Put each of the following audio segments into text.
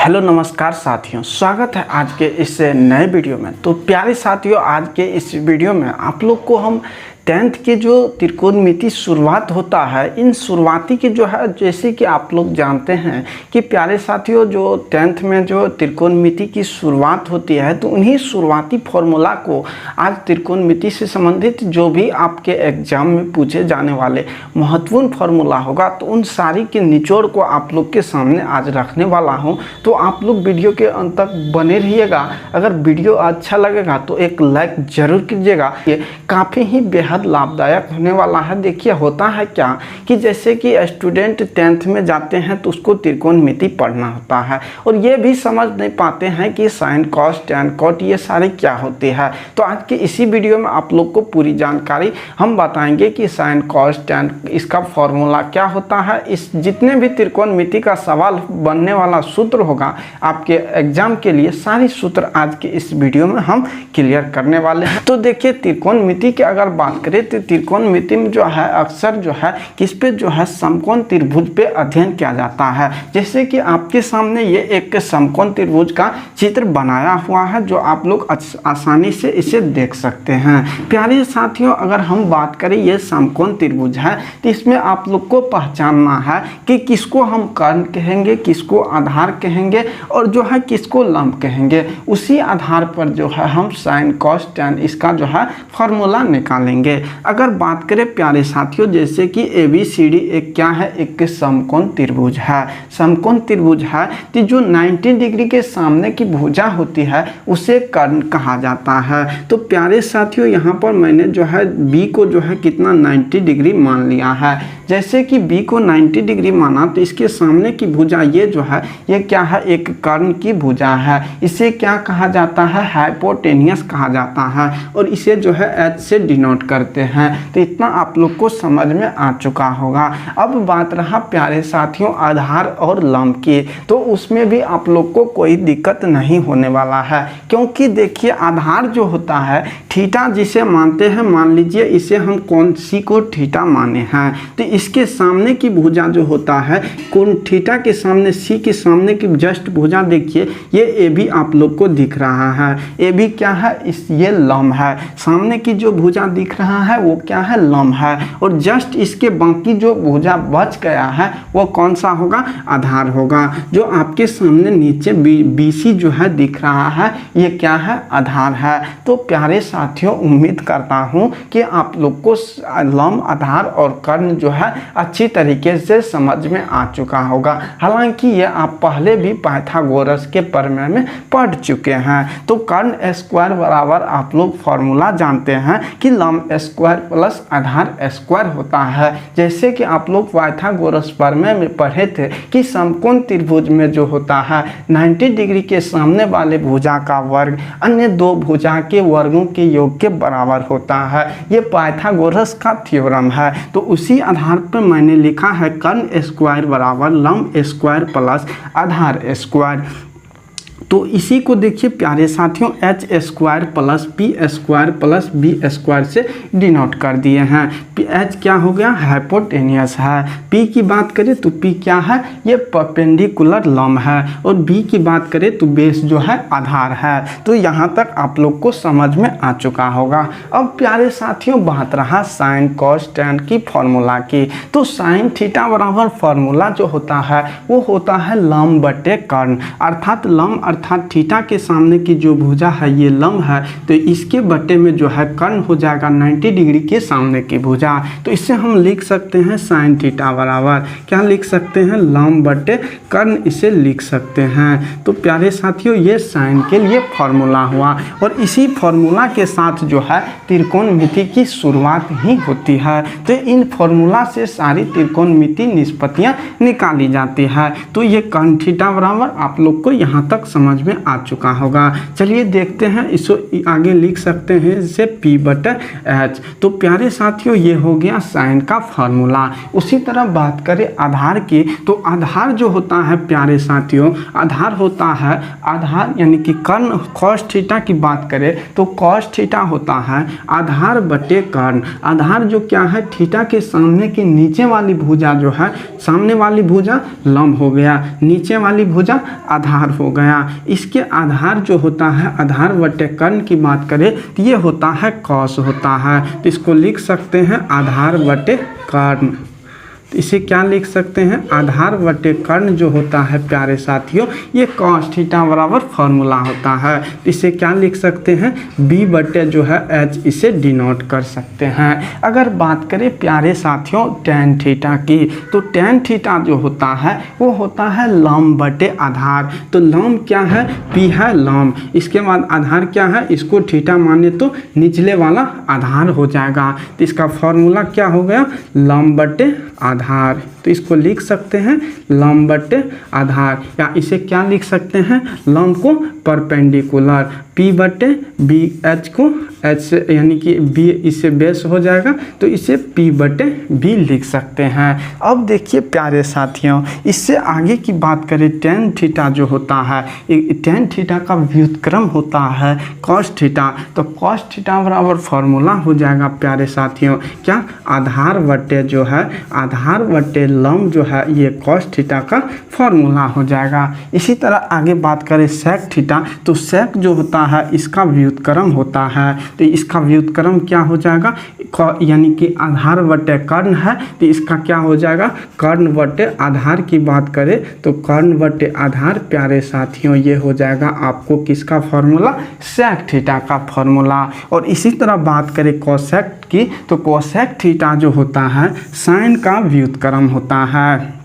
Hello नमस्कार साथियों, स्वागत है आज के इस नए वीडियो में। तो प्यारे साथियों, आज के इस वीडियो में आप लोग को हम 10th के जो त्रिकोणमिति शुरुआत होता है, इन शुरुआती के जो है, जैसे कि आप लोग जानते हैं कि प्यारे साथियों जो 10th में जो त्रिकोणमिति की शुरुआत होती है, तो उन्हीं शुरुआती फॉर्मूला को आज त्रिकोणमिति से संबंधित जो भी आपके एग्जाम में पूछे जाने वाले महत्वपूर्ण फॉर्मूला होगा, तो उन सारी के निचोड़ को आप लोग के सामने आज रखने वाला हूँ। तो आप लोग वीडियो के अंत तक बने रहिएगा। अगर वीडियो अच्छा लगेगा तो एक लाइक जरूर कीजिएगा। ये काफ़ी ही बेहद लाभदायक होने वाला है। देखिए, होता है क्या कि जैसे कि स्टूडेंट 10th में जाते हैं तो उसको त्रिकोणमिति पढ़ना होता है और ये भी समझ नहीं पाते हैं कि साइन कॉस टैन कॉट ये सारे क्या होते हैं। तो आज के इसी वीडियो में आप लोग को पूरी जानकारी हम बताएंगे कि साइन कॉस टैन इसका फॉर्मूला क्या होता है। इस जितने भी त्रिकोणमिति का सवाल बनने वाला सूत्र होगा आपके एग्जाम के लिए, सारी सूत्र आज के इस वीडियो में हम क्लियर करने वाले हैं। तो देखिए, त्रिकोणमिति की अगर बात करें तो त्रिकोणमिति में जो है अक्सर जो है किस पे जो है समकोण त्रिभुज पे अध्ययन किया जाता है। जैसे कि आपके सामने ये एक समकोण त्रिभुज का चित्र बनाया हुआ है जो आप लोग आसानी से इसे देख सकते हैं। प्यारे साथियों, अगर हम बात करें ये समकोण त्रिभुज है तो इसमें आप लोग को पहचानना है कि किसको हम कर्ण कहेंगे, किसको आधार कहेंगे और जो है किसको लंब कहेंगे। उसी आधार पर जो है हम साइन कॉस टैन इसका जो है फॉर्मूला निकालेंगे। अगर बात करें प्यारे साथियों, जैसे कि ABCD एक क्या है, एक समकोण त्रिभुज है। समकोण त्रिभुज है तो जो 90 डिग्री के सामने की भुजा होती है उसे कर्ण कहा जाता है। तो प्यारे साथियों, यहाँ पर मैंने जो है B को जो है कितना 90 डिग्री मान लिया है। जैसे कि B को 90 डिग्री माना तो इसके सामने की भुजा ये जो है ये क्या है, एक कर्ण की भुजा है। इसे क्या कहा जाता है, हाइपोटेनियस कहा जाता है और इसे जो है H से डिनोट करते हैं। तो इतना आप लोग को समझ में आ चुका होगा। अब बात रहा प्यारे साथियों आधार और लंब की, तो उसमें भी आप लोग को कोई दिक्कत नहीं होने वाला है, क्योंकि देखिए आधार जो होता है थीटा जिसे मानते हैं, मान लीजिए इसे हम कौन सी को थीटा माने हैं, तो इसके सामने की भुजा जो होता है कौन थीटा के सामने सी के सामने की जस्ट भुजा देखिए ये ए बी आप लोग को दिख रहा है। ए बी क्या है, ये लंब है। सामने की जो भुजा दिख रहा है वो क्या है, लंब है। और जस्ट इसके बाकी जो भुजा बच गया है वो कौन सा होगा, आधार होगा। जो आपके सामने नीचे BC जो है दिख रहा है ये क्या है, आधार है। तो प्यारे साथियों, उम्मीद करता हूँ कि आप लोग को लंब, आधार और कर्ण जो है अच्छी तरीके से समझ में आ चुका होगा। हालांकि ये आप पहले भी पाइथागोरस के प्रमेय में पढ़ चुके हैं। तो कर्ण स्क्वायर बराबर आप लोग फॉर्मूला जानते हैं कि लंब स्क्वायर प्लस आधार स्क्वायर होता है। जैसे कि आप लोग पाइथागोरस प्रमेय में पढ़े थे कि समकोण त्रिभुज में जो होता है 90 डिग्री के सामने वाले भुजा का वर्ग अन्य दो भुजा के वर्गों के योग के बराबर होता है। ये पाइथागोरस का थ्योरम है। तो उसी आधार पर मैंने लिखा है कर्ण स्क्वायर बराबर लंब स्क्वायर प्लस आधार स्क्वायर। तो इसी को देखिए प्यारे साथियों H square plus P square plus B square से डिनोट कर दिए हैं। H क्या हो गया, हाइपोटेनियस है। P की बात करें तो P क्या है, ये परपेंडिकुलर लंब है। और B की बात करें तो बेस जो है आधार है। तो यहाँ तक आप लोग को समझ में आ चुका होगा। अब प्यारे साथियों बात रहा साइन कॉस टैन की फॉर्मूला की। तो साइन थीटा बराबर फॉर्मूला जो होता है वो होता है लंब बटे कर्ण, अर्थात लंब अर्थात थीटा के सामने की जो भुजा है ये लंब है तो इसके बटे में जो है कर्ण हो जाएगा 90 डिग्री के सामने की भुजा। तो इससे हम लिख सकते हैं साइन थीटा बराबर क्या लिख सकते हैं, लंब बटे कर्ण इसे लिख सकते हैं। तो प्यारे साथियों ये साइन के लिए फॉर्मूला हुआ और इसी फॉर्मूला के साथ जो है त्रिकोणमिति की शुरुआत ही होती है। तो इन फॉर्मूला से सारी त्रिकोणमिति निष्पत्तियाँ निकाली जाती है। तो ये कर्ण थीटा बराबर आप लोग को यहाँ तक समझ में आ चुका होगा। चलिए देखते हैं, इसको आगे लिख सकते हैं इसे P/H। तो प्यारे साथियों ये हो गया साइन का फार्मूला। उसी तरह बात करें आधार की, तो आधार जो होता है प्यारे साथियों, आधार होता है, आधार यानी कि कर्ण cos थीटा की बात करें तो cos थीटा होता है आधार बटे कर्ण। आधार जो क्या है, थीटा के सामने की नीचे वाली भुजा जो है, सामने वाली भुजा लंब हो गया, नीचे वाली भुजा आधार हो गया। इसके आधार जो होता है, आधार बटे कर्ण की बात करें तो ये होता है cos होता है। तो इसको लिख सकते हैं आधार बटे कर्ण। तो इसे क्या लिख सकते हैं, आधार बटे कर्ण जो होता है प्यारे साथियों, ये cos थीटा बराबर फार्मूला होता है। तो इसे क्या लिख सकते हैं, B बटे जो है H, इसे डिनोट कर सकते हैं। अगर बात करें प्यारे साथियों tan थीटा की, तो tan थीटा जो होता है वो होता है लंब बटे आधार। तो लंब क्या है, P है लंब, इसके बाद आधार क्या है, इसको थीटा माने तो निचले वाला आधार हो जाएगा। तो इसका फार्मूला क्या हो गया, लंब बटे आधार। तो इसको लिख सकते हैं लंब बटे आधार, या इसे क्या लिख सकते हैं, लंब को परपेंडिकुलर, P बटे B, H को H से यानी कि B इससे बेस हो जाएगा, तो इसे P बटे B लिख सकते हैं। अब देखिए प्यारे साथियों, इससे आगे की बात करें tan थीटा जो होता है, tan थीटा का व्युत्क्रम होता है cos थीटा। तो cos थीटा बराबर फार्मूला हो जाएगा प्यारे साथियों, क्या, आधार बटे जो है, आधार बटे लंब जो है, ये cos थीटा का फार्मूला हो जाएगा। इसी तरह आगे बात करें sec थीटा, तो sec जो होता है इसका व्युत्क्रम होता है। तो इसका व्युत्क्रम क्या हो जाएगा, यानी कि आधार बटे कर्ण है, तो इसका क्या हो जाएगा, कर्ण बटे आधार की बात करें तो कर्ण बटे आधार प्यारे साथियों ये हो जाएगा आपको किसका फार्मूला, sec थीटा का फार्मूला। और इसी तरह बात करें कोसेक की, तो कोसेक थीटा जो होता है साइन का व्युत्क्रम होता है।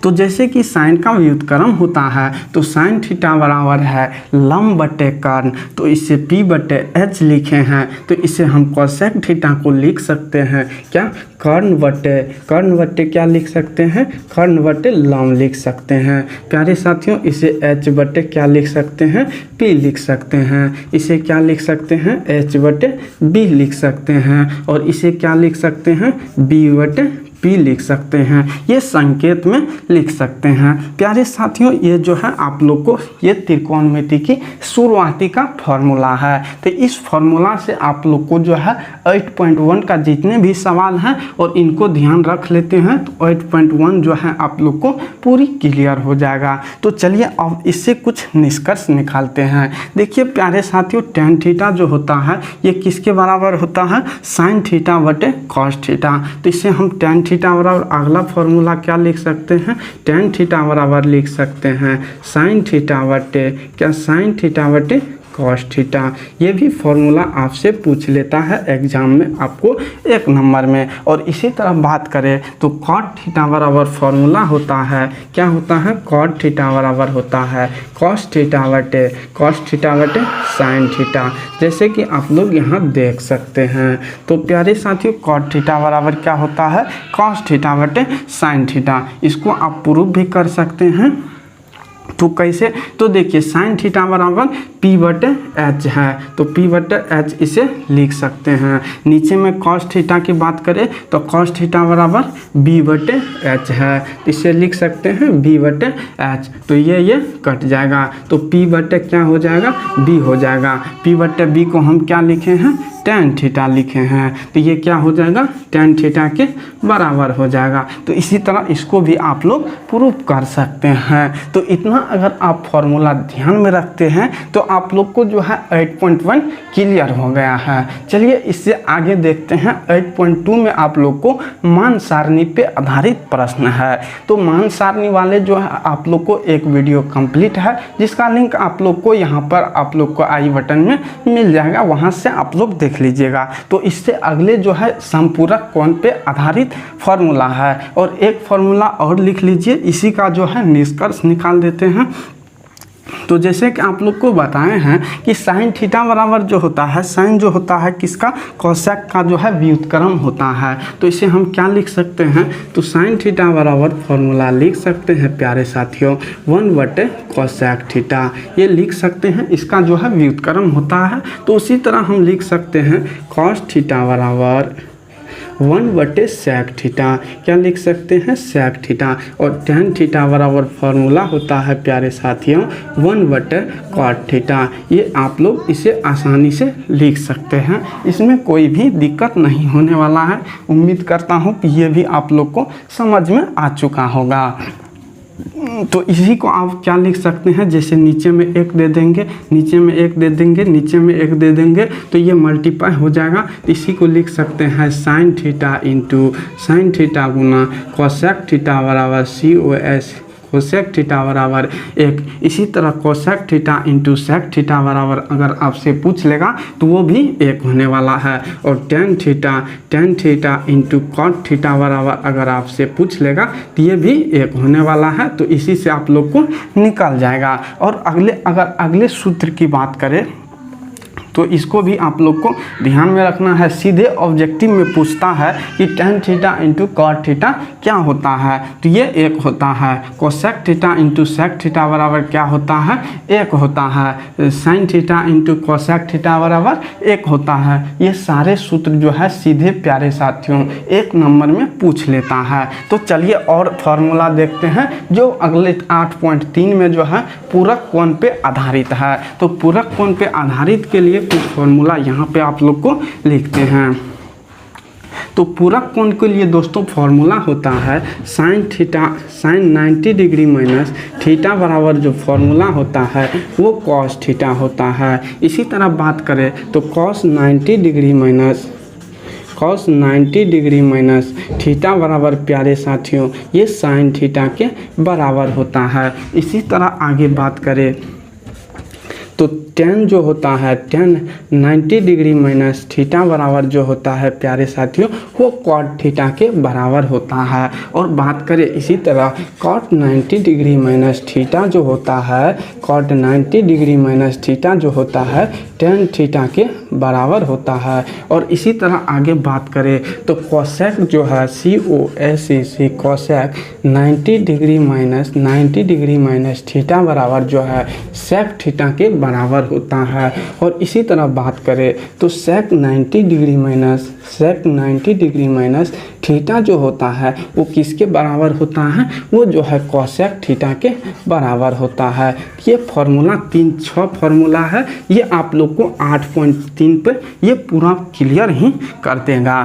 तो जैसे कि साइन का व्युत्क्रम होता है, तो साइन थीटा बराबर है लंब बटे कर्ण, तो इसे P बटे H लिखे हैं। तो इसे हम कोसेक थीटा को लिख सकते हैं क्या, कर्ण बटे क्या लिख सकते हैं, कर्ण बटे लंब लिख सकते हैं। प्यारे साथियों इसे H बटे क्या लिख सकते हैं, P लिख सकते हैं। इसे क्या लिख सकते हैं, H बटे B लिख सकते हैं। और इसे क्या लिख सकते हैं, B बटे P लिख सकते हैं। ये संकेत में लिख सकते हैं। प्यारे साथियों ये जो है आप लोग को ये त्रिकोणमिति की शुरुआती का फॉर्मूला है। तो इस फॉर्मूला से आप लोग को जो है 8.1 का जितने भी सवाल हैं और इनको ध्यान रख लेते हैं तो 8.1 जो है आप लोग को पूरी क्लियर हो जाएगा। तो चलिए अब इससे कुछ निष्कर्ष निकालते हैं। देखिए प्यारे साथियों tan थीटा जो होता है ये किसके बराबर होता है, sin थीटा बटे cos थीटा। तो इसे हम tan थीटा बराबर अगला फॉर्मूला क्या लिख सकते हैं, tan थीटा बराबर लिख सकते हैं sin थीटा बटे क्या, sin थीटा बटे cos थीटा। ये भी फॉर्मूला आपसे पूछ लेता है एग्जाम में आपको 1 नंबर में। और इसी तरह बात करें तो cot थीटा बराबर फॉर्मूला होता है, क्या होता है, cot थीटा बराबर होता है cos थीटा बटे sin थीटा, जैसे कि आप लोग यहाँ देख सकते हैं। तो प्यारे साथियों cot थीटा बराबर क्या होता है, cos थीटा बटे sin थीटा। इसको आप प्रूव भी कर सकते हैं। तो कैसे, तो देखिए sin थीटा बराबर P बटे H है, तो P बटे H इसे लिख सकते हैं। नीचे में cos थीटा की बात करें तो cos थीटा बराबर B बटे H है, इसे लिख सकते हैं B बटे H। तो ये कट जाएगा तो P बटे क्या हो जाएगा, B हो जाएगा। P बटे B को हम क्या लिखे हैं, tan थीटा लिखे हैं, तो ये क्या हो जाएगा, tan थीटा के बराबर हो जाएगा। तो इसी तरह इसको भी आप लोग प्रूफ कर सकते हैं। तो इतना अगर आप फॉर्मूला ध्यान में रखते हैं तो आप लोग को जो है 8.1 क्लियर हो गया है। चलिए इससे आगे देखते हैं 8.2 में आप लोग को मान सारणी पे आधारित प्रश्न है। तो मान सारणी वाले जो है आप लोग को एक वीडियो कंप्लीट है जिसका लिंक आप लोग को यहाँ पर आप लोग को आई बटन में मिल जाएगा, वहाँ से आप लोग देख लीजिएगा। तो इससे अगले जो है संपूरक कोण पे आधारित फॉर्मूला है। और एक फॉर्मूला और लिख लीजिए, इसी का जो है निष्कर्ष निकाल देते हैं। तो जैसे कि आप लोग को बताए हैं कि साइन थीटा बराबर जो होता है, साइन जो होता है किसका, कोसेक का जो है व्युत्क्रम होता है। तो इसे हम क्या लिख सकते हैं, तो साइन थीटा बराबर फॉर्मूला लिख सकते हैं प्यारे साथियों 1 कोसेक थीटा, ये लिख सकते हैं, इसका जो है व्युत्क्रम होता है। तो उसी तरह हम लिख सकते हैं कॉस थीटा बराबर 1 सेक थीटा, क्या लिख सकते हैं, सेक थीटा। और टेन थीटा बराबर फॉर्मूला होता है प्यारे साथियों 1 कॉट थीटा। ये आप लोग इसे आसानी से लिख सकते हैं, इसमें कोई भी दिक्कत नहीं होने वाला है। उम्मीद करता हूँ कि ये भी आप लोग को समझ में आ चुका होगा। तो इसी को आप क्या लिख सकते हैं, जैसे नीचे में एक दे देंगे, नीचे में एक दे देंगे, नीचे में एक दे देंगे, तो ये मल्टीप्लाई हो जाएगा। इसी को लिख सकते हैं sine theta into sine theta गुना कोसेक थीटा बराबर COS कोसेक थीटा बराबर 1। इसी तरह cosec theta into sec theta बराबर अगर आपसे पूछ लेगा तो वो भी 1 होने वाला है। और tan theta into cot theta बराबर अगर आपसे पूछ लेगा तो ये भी 1 होने वाला है। तो इसी से आप लोग को निकल जाएगा। और अगर अगले सूत्र की बात करें तो इसको भी आप लोग को ध्यान में रखना है। सीधे ऑब्जेक्टिव में पूछता है कि tan theta into cot theta क्या होता है, तो ये 1 होता है। Cosec theta into sec theta बराबर क्या होता है, 1 होता है। Sine theta into cosec theta बराबर 1 होता है। ये सारे सूत्र जो है सीधे प्यारे साथियों 1 नंबर में पूछ लेता है। तो चलिए और फार्मूला देखते हैं जो अगले 8.3 में जो है पूरक कोण पे आधारित है। तो पूरक कोण पे आधारित के लिए कुछ फॉर्मूला यहाँ पे आप लोग को लिखते हैं। तो पूरक कोण के लिए दोस्तों फॉर्मूला होता है साइन 90 डिग्री माइनस थीटा बराबर जो फॉर्मूला होता है वो कॉस थीटा होता है। इसी तरह बात करें तो कॉस 90 डिग्री माइनस थीटा बराबर प्यारे साथियों ये साइन थीटा के बराबर होता है। इसी तरह आगे बात करें तो टेन जो होता है, टेन 90 डिग्री माइनस थीटा बराबर जो होता है प्यारे साथियों वो कॉट थीटा के बराबर होता है। और बात करें इसी तरह कॉट 90 डिग्री माइनस थीटा जो होता है, कॉट 90 डिग्री माइनस थीटा जो होता है टेन थीटा के बराबर होता है। और इसी तरह आगे बात करें तो कोसेक जो है COSEC cosec 90 degree minus theta बराबर जो है सेक थीटा के बराबर होता है। और इसी तरह बात करें तो सेक 90 डिग्री माइनस थीटा जो होता है वो किसके बराबर होता है, वो जो है कोसेक थीटा के बराबर होता है। ये फॉर्मूला 6 फॉर्मूला है, ये आप लोग को 8.3 पर ये पूरा क्लियर ही कर देगा।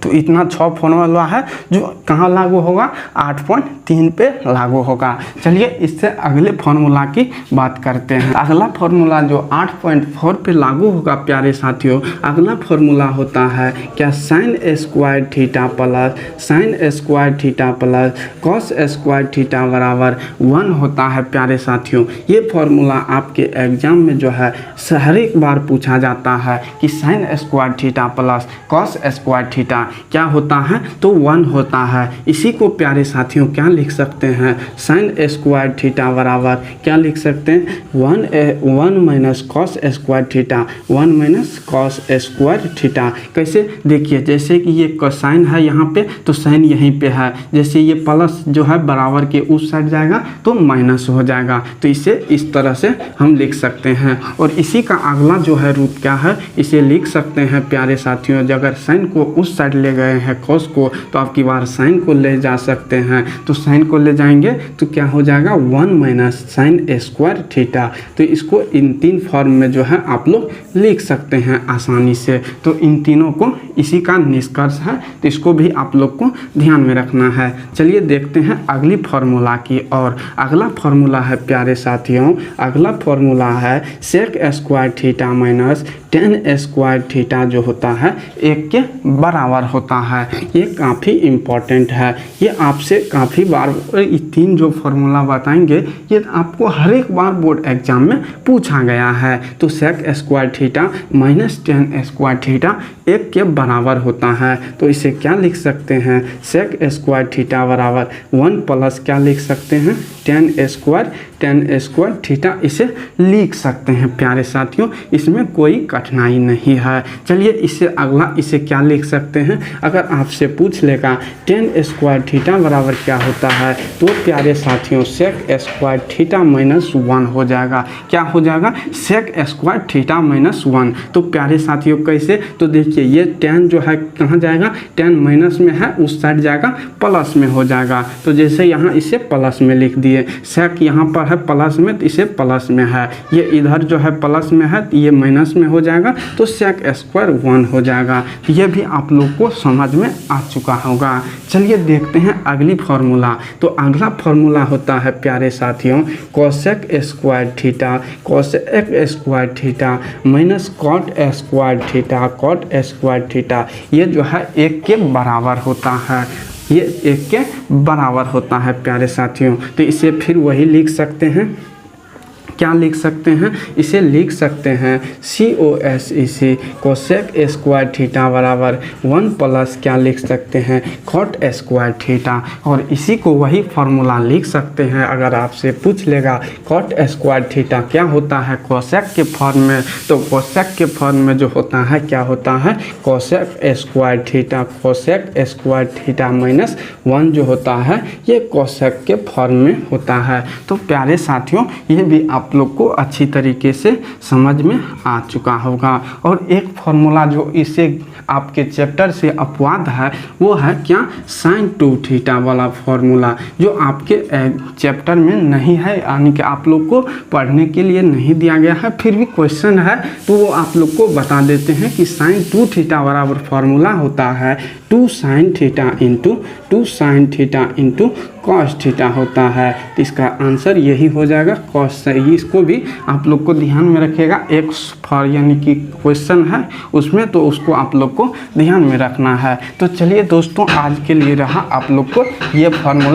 तो इतना 6 फॉर्मूला है जो कहाँ लागू होगा, 8.3 पे लागू होगा। चलिए इससे अगले फॉर्मूला की बात करते हैं। अगला फॉर्मूला जो 8.4 पे लागू होगा प्यारे साथियों, अगला फॉर्मूला होता है क्या, sine square theta plus cos square theta बराबर 1 होता है प्यारे साथियों। ये फॉर्मूला आपके एग्जाम में जो है हर एक बार पूछा जाता है कि sine square theta plus cos square theta क्या होता है, तो 1 होता है। इसी को प्यारे साथियों क्या लिख सकते हैं, साइन स्क्वायर थीटा बराबर क्या लिख सकते हैं, 1 minus cos square theta, 1 minus cos square theta. कैसे देखिए, जैसे कि ये कोसाइन है यहाँ पे तो साइन यहीं पे है, जैसे ये प्लस जो है बराबर के उस साइड जाएगा तो माइनस हो जाएगा। तो इसे इस तरह से हम लिख सकते हैं। और इसी का अगला जो है रूप क्या है, इसे लिख सकते हैं प्यारे साथियों, अगर साइन को उस साइड ले गए हैं कॉस को तो आपकी बार साइन को ले जा सकते हैं। तो साइन को ले जाएंगे तो क्या हो जाएगा, 1 माइनस साइन स्क्वायर थीटा। तो इसको इन 3 फॉर्म में जो है आप लोग लिख सकते हैं आसानी से। तो इन तीनों को इसी का निष्कर्ष है, तो इसको भी आप लोग को ध्यान में रखना है। चलिए देखते हैं अगली फॉर्मूला की। और अगला फॉर्मूला है प्यारे साथियों, अगला फॉर्मूला है sec square theta minus tan square theta जो होता है 1 के बराबर होता है। ये काफ़ी इम्पॉर्टेंट है, ये आपसे काफ़ी बार 3 जो फॉर्मूला बताएंगे ये आपको हर एक बार बोर्ड एग्जाम में पूछा गया है। तो sec square theta minus tan square theta 1 के बराबर होता है। तो इसे क्या लिख सकते हैं, सेक स्क्वायर थीटा बराबर 1 प्लस क्या लिख सकते हैं, tan स्क्वायर थीटा इसे लिख सकते हैं प्यारे साथियों, इसमें कोई कठिनाई नहीं है। चलिए इससे अगला इसे क्या लिख सकते हैं, अगर आपसे पूछ लेगा tan स्क्वायर थीटा बराबर क्या होता है, तो प्यारे साथियों sec स्क्वायर थीटा माइनस 1 हो जाएगा। क्या हो जाएगा, sec स्क्वायर थीटा माइनस 1। तो प्यारे साथियों कैसे, तो देखिए ये tan जो है कहाँ जाएगा, tan माइनस में है, उस साइड जाएगा प्लस में हो जाएगा। तो जैसे यहाँ इसे प्लस में लिख दिए, sec यहाँ पर है प्लस में तो इसे प्लस में है, ये इधर जो है प्लस में है तो ये माइनस में हो जाएगा, तो sec स्क्वायर 1 हो जाएगा। ये भी आप लोग को समझ में आ चुका होगा। चलिए देखते हैं अगली फार्मूला। तो अगला फार्मूला होता है प्यारे साथियों cosec square theta minus cot square theta, ये जो है 1 के बराबर होता है, ये 1 के बराबर होता है प्यारे साथियों। तो इसे फिर वही लिख सकते हैं, क्या लिख सकते हैं, इसे लिख सकते हैं cosec स्क्वायर थीटा बराबर 1 प्लस क्या लिख सकते हैं cot स्क्वायर थीटा। और इसी को वही फार्मूला लिख सकते हैं, अगर आपसे पूछ लेगा cot स्क्वायर थीटा क्या होता है cosec के फॉर्म में, तो cosec के फॉर्म में जो होता है क्या होता है cosec स्क्वायर थीटा माइनस 1 जो होता है ये cosec के फॉर्म में होता है। तो प्यारे साथियों ये भी आप लोग को अच्छी तरीके से समझ में आ चुका होगा। और एक फार्मूला जो इसे आपके चैप्टर से अपवाद है वो है क्या, sin 2 थीटा वाला फार्मूला, जो आपके चैप्टर में नहीं है, यानी कि आप लोग को पढ़ने के लिए नहीं दिया गया है, फिर भी क्वेश्चन है तो वो आप लोग को बता देते हैं कि sin 2 थीटा बराबर फार्मूला होता है 2 sin theta into cos theta होता है। तो इसका आंसर यही हो जाएगा cos। इसको भी आप लोग को ध्यान में रखिएगा, एक यानी कि क्वेश्चन है उसमें, तो उसको आप लोग को ध्यान में रखना है। तो चलिए दोस्तों आज के लिए रहा आप लोग को ये फार्मूला